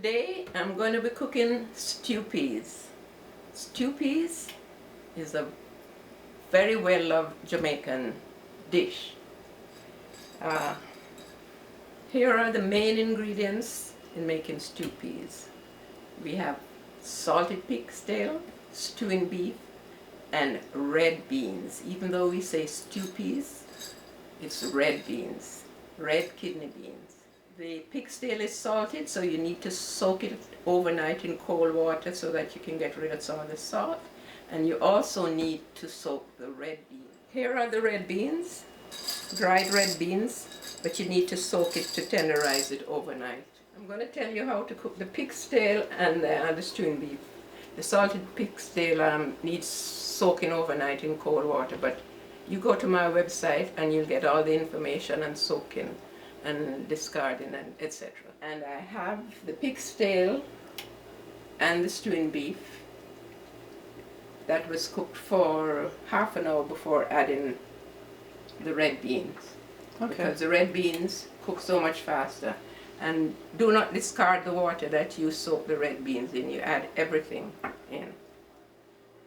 Today I'm going to be cooking stew peas. Stew peas is a very well loved Jamaican dish. Here are the main ingredients in making stew peas. We have salted pig's tail, stewing beef, and red beans. Even though we say stew peas, it's red beans, red kidney beans. The pig's tail is salted, so you need to soak it overnight in cold water so that you can get rid of some of the salt. And you also need to soak the red beans. Here are the red beans, dried red beans, but you need to soak it to tenderize it overnight. I'm going to tell you how to cook the pig's tail and the stewing beef. The salted pig's tail needs soaking overnight in cold water, but you go to my website and you'll get all the information on soaking and discarding and etc. And I have the pig's tail and the stewing beef that was cooked for half an hour before adding the red beans. Okay. Because the red beans cook so much faster. And do not discard the water that you soak the red beans in. You add everything in.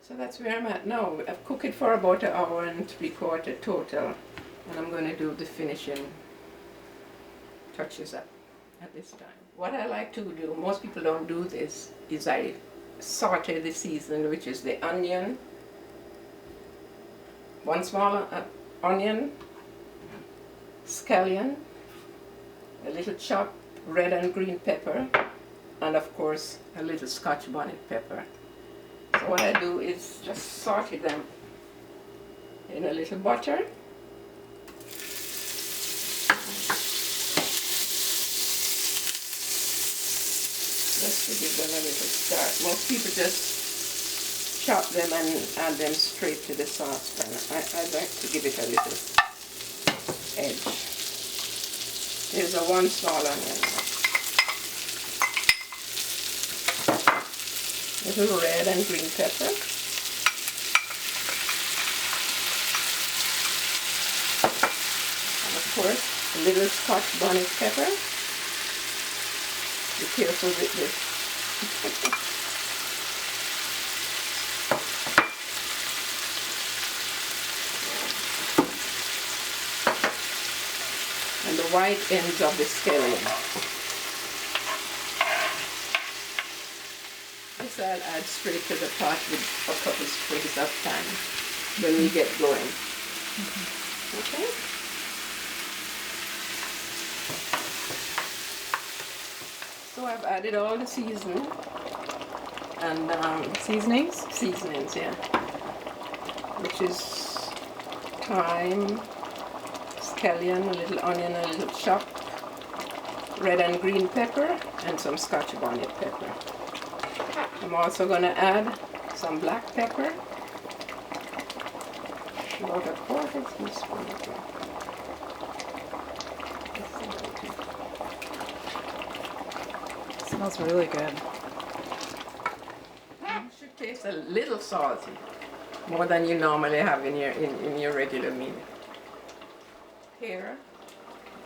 So that's where I'm at now. I've cooked it for about 1 hour and 3/4 total. And I'm going to do the finishing touches up at this time. What I like to do, most people don't do this, is I saute the seasoning, which is the onion, 1 small onion, scallion, a little chopped red and green pepper, and of course a little Scotch bonnet pepper. So what I do is just saute them in a little butter. Just to give them a little start. Most people just chop them and add them straight to the saucepan. I like to give it a little edge. Here's a 1 small onion. Little red and green pepper. And of course, a little Scotch bonnet pepper. Be careful with this. And the white ends of the scallion. This I'll add straight to the pot with a couple sprigs of thyme when we get going. Okay? So I've added all the seasoning and seasonings, yeah, which is thyme, scallion, a little onion, a little chopped red and green pepper, and some Scotch bonnet pepper. I'm also going to add some black pepper, about 1/4 teaspoon. Smells really good. It should taste a little salty, more than you normally have in your regular meal. Here,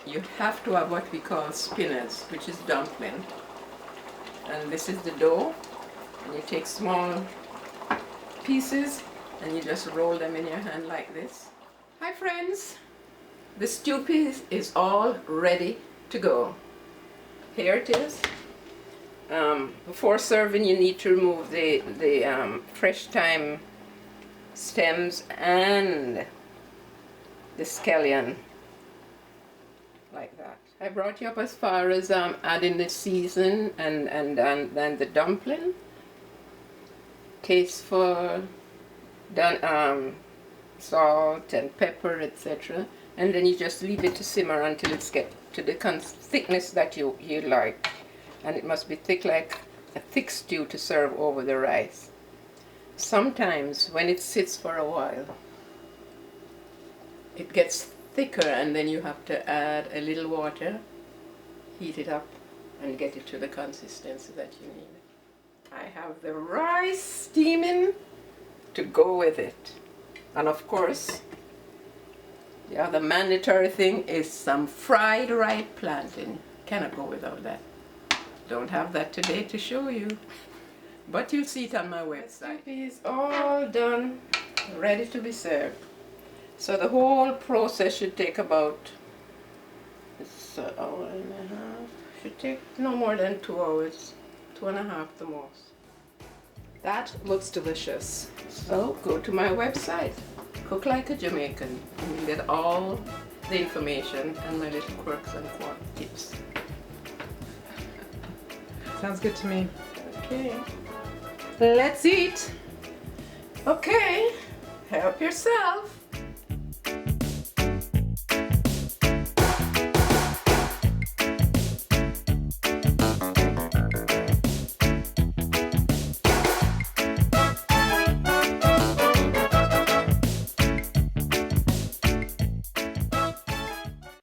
you have to have what we call spinners, which is dumpling. And this is the dough. And you take small pieces and you just roll them in your hand like this. Hi friends! The stew peas is all ready to go. Here it is. Before serving, you need to remove the fresh thyme stems and the scallion, like that. I brought you up as far as adding the season and the dumpling. Taste for salt and pepper, etc. And then you just leave it to simmer until it's get to the thickness that you like. And it must be thick, like a thick stew to serve over the rice. Sometimes when it sits for a while, it gets thicker, and then you have to add a little water, heat it up, and get it to the consistency that you need. I have the rice steaming to go with it. And of course, the other mandatory thing is some fried ripe plantain. Cannot go without that. Don't have that today to show you, but you'll see it on my website. It's all done, ready to be served. So the whole process should take about an hour and a half. Should take no more than 2 hours, 2.5 the most. That looks delicious. So go to my website, Cook Like a Jamaican, and you get all the information and my little quirks and tips. Sounds good to me. Okay. Let's eat. Okay. Help yourself.